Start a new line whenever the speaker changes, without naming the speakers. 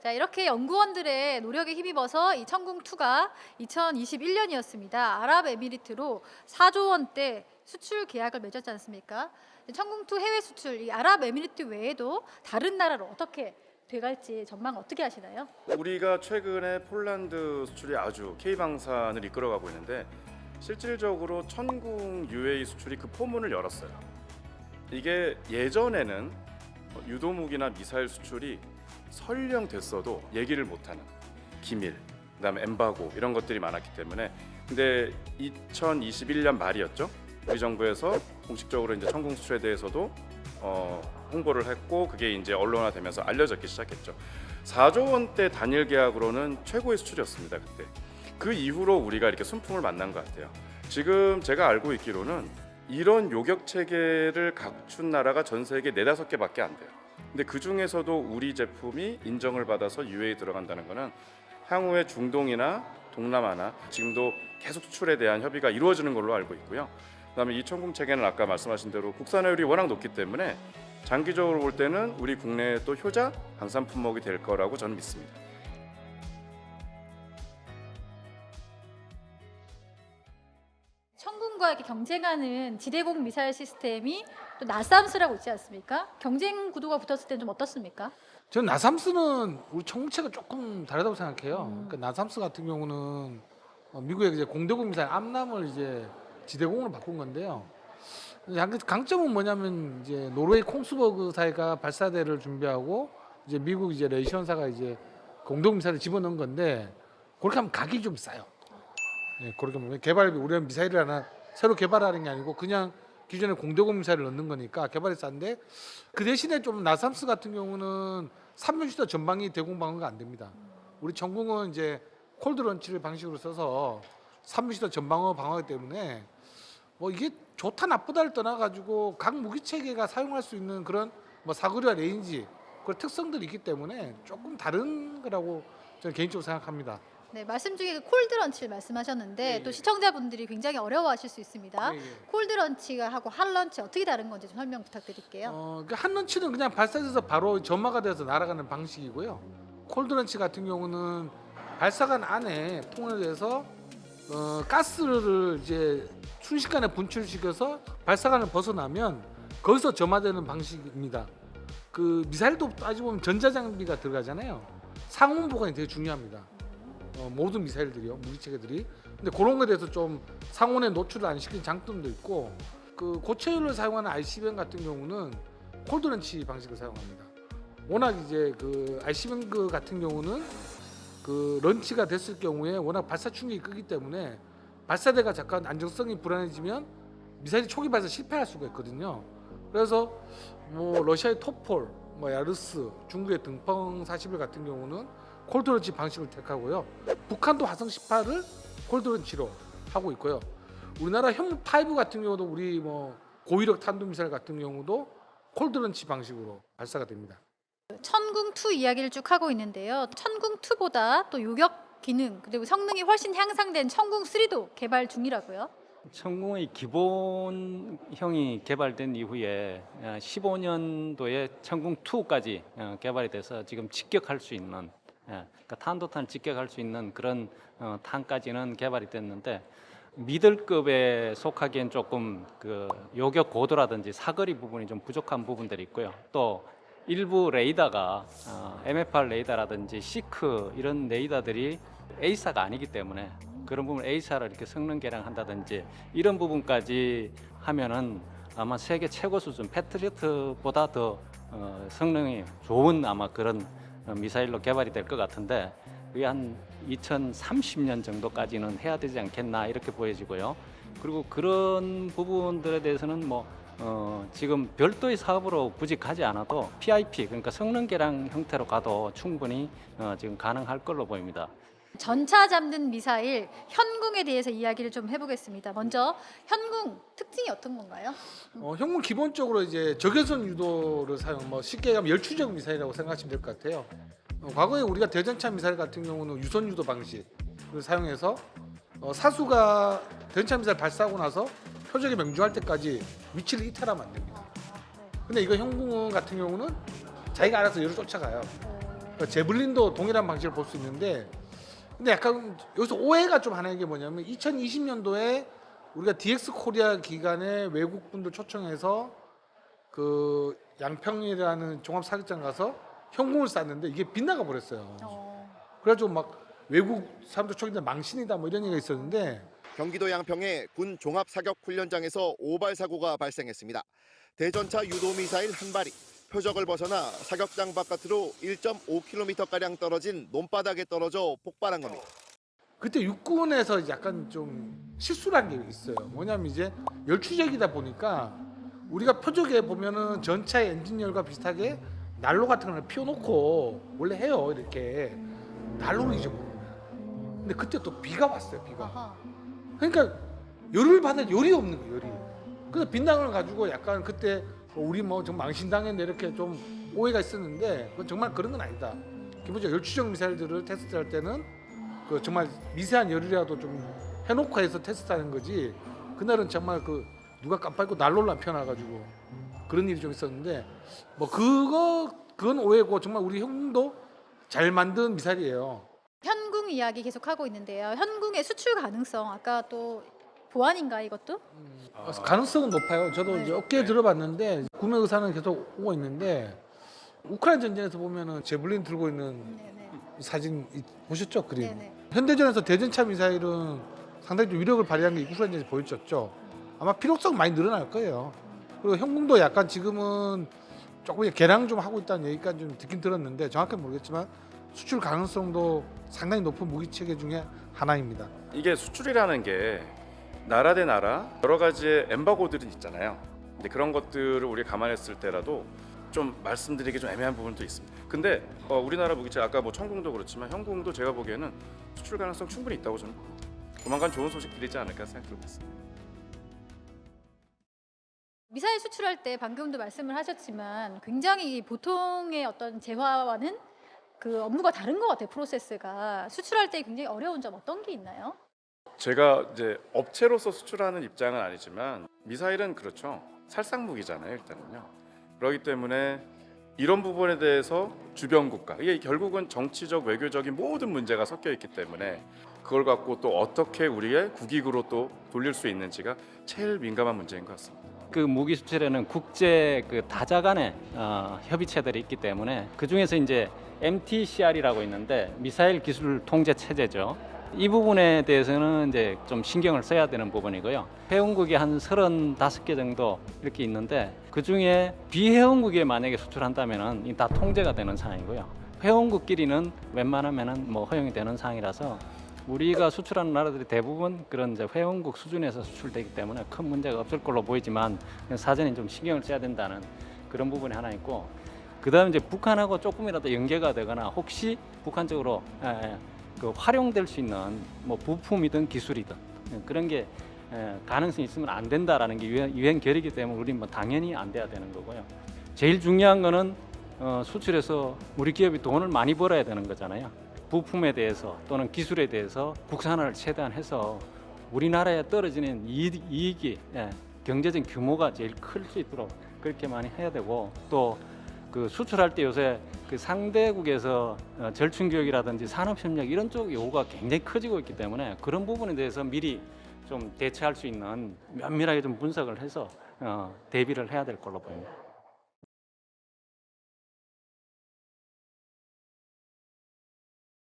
자, 이렇게 연구원들의 노력에 힘입어서 이 천궁2가 2021년이었습니다. 아랍에미리트로 4조 원대 수출 계약을 맺었지 않습니까? 천궁2 해외 수출, 이 아랍에미리트 외에도 다른 나라로 어떻게 돼갈지 전망 어떻게 하시나요?
우리가 최근에 폴란드 수출이 아주 K방산을 이끌어가고 있는데 실질적으로 천궁 UAE 수출이 그 포문을 열었어요. 이게 예전에는 유도무기나 미사일 수출이 설령 됐어도 얘기를 못하는 기밀, 그다음에 엠바고 이런 것들이 많았기 때문에 근데 2021년 말이었죠. 우리 정부에서 공식적으로 이제 천궁 수출에 대해서도 홍보를 했고 그게 이제 언론화되면서 알려졌기 시작했죠. 4조 원대 단일 계약으로는 최고의 수출이었습니다 그때. 그 이후로 우리가 이렇게 순풍을 만난 것 같아요. 지금 제가 알고 있기로는 이런 요격 체계를 갖춘 나라가 전 세계 4-5개밖에 안 돼요. 근데 그 중에서도 우리 제품이 인정을 받아서 UAE 들어간다는 거는 향후에 중동이나 동남아나 지금도 계속 수출에 대한 협의가 이루어지는 걸로 알고 있고요. 그다음에 이 천궁 체계는 아까 말씀하신 대로 국산화율이 워낙 높기 때문에 장기적으로 볼 때는 우리 국내의 또 효자 방산 품목이 될 거라고 저는 믿습니다.
천궁과 이렇게 경쟁하는 지대공 미사일 시스템이 또 나삼스라고 있지 않습니까? 경쟁 구도가 붙었을 때는 좀 어떻습니까?
저는 나삼스는 우리 청구체가 조금 다르다고 생각해요. 그러니까 나삼스 같은 경우는 미국의 이제 공대공 미사일 암람을 이제 지대공으로 바꾼 건데요. 강점은 뭐냐면 이제 노르웨이 콩스버그사가 발사대를 준비하고 이제 미국 이제 레이션사가 이제 공대공 미사일을 집어넣은 건데 그렇게 하면 가격이 좀 싸요. 네, 그렇게 보면 개발비 우리는 미사일을 하나 새로 개발하는 게 아니고 그냥 기존의 공대공 미사일을 넣는 거니까 개발이 싼데 그 대신에 좀 나삼스 같은 경우는 3륜시더 전방위 대공 방어가 안 됩니다. 우리 천궁은 이제 콜드 런치를 방식으로 써서 3륜시더 전방어 방어하기 때문에 뭐 이게 좋다 나쁘다를 떠나가지고 각 무기 체계가 사용할 수 있는 그런 뭐 사거리와 레인지 그런 특성들이 있기 때문에 조금 다른 거라고 저는 개인적으로 생각합니다.
네, 말씀 중에 그 콜드런치를 말씀하셨는데
예.
또 시청자분들이 굉장히 어려워하실 수 있습니다.
예, 예.
콜드런치가 하고 핫런치 어떻게 다른 건지 좀 설명 부탁드릴게요.
그 한런치는 그냥 발사돼서 바로 점화가 돼서 날아가는 방식이고요. 콜드런치 같은 경우는 발사관 안에 통일돼서 가스를 이제 순식간에 분출시켜서 발사관을 벗어나면 거기서 점화되는 방식입니다. 그 미사일도 따지고 보면 전자장비가 들어가잖아요. 상온 보관이 되게 중요합니다. 모든 미사일들이요, 무기체계들이. 근데 그런 거에 대해서 좀 상온에 노출을 안 시키는 장점도 있고 그 고체율을 사용하는 ICBM 같은 경우는 콜드런치 방식을 사용합니다. 워낙 이제 그 ICBM 같은 경우는 그 런치가 됐을 경우에 워낙 발사 충격이 크기 때문에 발사대가 잠깐 안정성이 불안해지면 미사일이 초기 발사 실패할 수가 있거든요. 그래서 뭐 러시아의 토폴, 뭐 야르스, 중국의 등펑 41 같은 경우는 콜드런치 방식을 택하고요. 북한도 화성 18을 콜드런치로 하고 있고요. 우리나라 현무5 같은 경우도 우리 뭐 고위력 탄도미사일 같은 경우도 콜드런치 방식으로 발사가 됩니다.
천궁2 이야기를 쭉 하고 있는데요. 천궁2보다 또 요격 기능 그리고 성능이 훨씬 향상된 천궁3도 개발 중이라고요.
천궁의 기본형이 개발된 이후에 15년도에 천궁2까지 개발이 돼서 지금 직격할 수 있는 그러니까 탄도탄을 직격할 수 있는 그런 탄까지는 개발이 됐는데 미들급에 속하기엔 조금 그 요격 고도라든지 사거리 부분이 좀 부족한 부분들이 있고요. 또 일부 레이더가 MFR 레이더라든지 시크 이런 레이더들이 A사가 아니기 때문에 그런 부분 A사를 이렇게 성능 개량한다든지 이런 부분까지 하면은 아마 세계 최고 수준 패트리어트보다 더 성능이 좋은 아마 그런 미사일로 개발이 될 것 같은데 그게 한 2030년 정도까지는 해야 되지 않겠나 이렇게 보여지고요. 그리고 그런 부분들에 대해서는 뭐 지금 별도의 사업으로 굳이 가지 않아도 PIP 그러니까 성능 개량 형태로 가도 충분히 지금 가능할 걸로 보입니다.
전차 잡는 미사일 현궁에 대해서 이야기를 좀 해보겠습니다. 먼저 현궁 특징이 어떤 건가요?
현군 기본적으로 이제 적외선 유도를 사용, 뭐 쉽게 얘기하면 열추적 미사일이라고 생각하시면 될 것 같아요. 과거에 우리가 대전차 미사일 같은 경우는 유선 유도 방식을 사용해서 사수가 대전차 미사일 발사하고 나서 표적이 명중할 때까지 위치를 이탈하면 안 됩니다. 근데 이거 현궁 같은 경우는 자기가 알아서 열을 쫓아가요. 그러니까 제블린도 동일한 방식을 볼 수 있는데, 근데 약간 여기서 오해가 좀 하는 게 뭐냐면 2020년도에 우리가 DX 코리아 기간에 외국 분들 초청해서 그 양평이라는 종합 사격장 가서 현궁을 쐈는데 이게 빗나가 버렸어요. 그래가지고 막 외국 사람들 초기에 망신이다 뭐 이런 얘기가 있었는데,
경기도 양평의 군 종합 사격 훈련장에서 오발 사고가 발생했습니다. 대전차 유도 미사일 한 발이 표적을 벗어나 사격장 바깥으로 1.5km 가량 떨어진 논바닥에 떨어져 폭발한 겁니다.
그때 육군에서 약간 좀 실수란 게 있어요. 뭐냐면 이제 열추적이다 보니까 우리가 표적에 보면은 전차의 엔진열과 비슷하게 난로 같은 걸 피워놓고 원래 해요. 이렇게 난로를 잊어버린 거야. 근데 그때 또 비가 왔어요. 비가.
아하.
그러니까 열을 받을 열이 없는 거예요. 열이. 그래서 빈당을 가지고 약간 그때 우리 뭐 좀 망신당했네 이렇게 좀 오해가 있었는데, 그건 정말 그런 건 아니다. 기본적으로 열추적 미사일들을 테스트할 때는 그 정말 미세한 열이라도 좀 해놓고 해서 테스트하는 거지. 그날은 정말 그 누가 깜빡이고 난로를 안 펴놔가지고 그런 일이 좀 있었는데, 뭐 그건 오해고 정말 우리 형도 잘 만든 미사일이에요.
현궁 이야기 계속 하고 있는데요. 현궁의 수출 가능성 아까 또 보완인가 이것도?
가능성은 높아요. 저도
네.
이제 업계에 들어봤는데 구매 의사는 계속 오고 있는데, 우크라이나 전쟁에서 보면은 제블린 들고 있는
네네.
사진 보셨죠? 그림.
네네.
현대전에서 대전차 미사일은 상당히 좀 위력을 발휘한 게 우크라이나에서 보여줬죠. 아마 필요성 많이 늘어날 거예요. 그리고 형궁도 약간 지금은 조금 개량 좀 하고 있다는 얘기까지 좀 듣긴 들었는데 정확히 모르겠지만 수출 가능성도 상당히 높은 무기 체계 중에 하나입니다.
이게 수출이라는 게 나라 대 나라 여러 가지의 엠바고들은 있잖아요. 근데 그런 것들을 우리 감안했을 때라도 좀 말씀드리기 좀 애매한 부분도 있습니다. 근데 우리나라 무기체 아까 뭐 천궁도 그렇지만 현궁도 제가 보기에는 수출 가능성 충분히 있다고 저는 봅니다. 조만간 좋은 소식 들리지 않을까 생각하고 있습니다.
미사일 수출할 때 방금도 말씀을 하셨지만 굉장히 보통의 어떤 재화와는 그 업무가 다른 것 같아요. 프로세스가 수출할 때 굉장히 어려운 점 어떤 게 있나요?
제가 이제 업체로서 수출하는 입장은 아니지만 미사일은 그렇죠. 살상 무기잖아요, 일단은요. 그렇기 때문에 이런 부분에 대해서 주변 국가, 이게 결국은 정치적, 외교적인 모든 문제가 섞여 있기 때문에 그걸 갖고 또 어떻게 우리의 국익으로 또 돌릴 수 있는지가 제일 민감한 문제인 것 같습니다.
그 무기 수출에는 국제 그 다자 간의 협의체들이 있기 때문에 그 중에서 이제 MTCR이라고 있는데 미사일 기술 통제 체제죠. 이 부분에 대해서는 이제 좀 신경을 써야 되는 부분이고요. 회원국이 한 35개 정도 이렇게 있는데 그 중에 비회원국에 만약에 수출한다면은 이 다 통제가 되는 상황이고요. 회원국끼리는 웬만하면은 뭐 허용이 되는 상황이라서 우리가 수출하는 나라들이 대부분 그런 이제 회원국 수준에서 수출되기 때문에 큰 문제가 없을 걸로 보이지만 사전에 좀 신경을 써야 된다는 그런 부분이 하나 있고, 그다음에 이제 북한하고 조금이라도 연계가 되거나 혹시 북한 쪽으로 그 활용될 수 있는 뭐 부품이든 기술이든 그런 게 가능성이 있으면 안 된다라는 게 유엔 결의이기 때문에 우리는 뭐 당연히 안 돼야 되는 거고요. 제일 중요한 거는 수출해서 우리 기업이 돈을 많이 벌어야 되는 거잖아요. 부품에 대해서 또는 기술에 대해서 국산화를 최대한 해서 우리나라에 떨어지는 이익이 경제적 규모가 제일 클 수 있도록 그렇게 많이 해야 되고, 또 그 수출할 때 요새 그 상대국에서 절충 교육이라든지 산업협력 이런 쪽 요구가 굉장히 커지고 있기 때문에 그런 부분에 대해서 미리 좀 대처할 수 있는 면밀하게 좀 분석을 해서 대비를 해야 될 걸로 보입니다.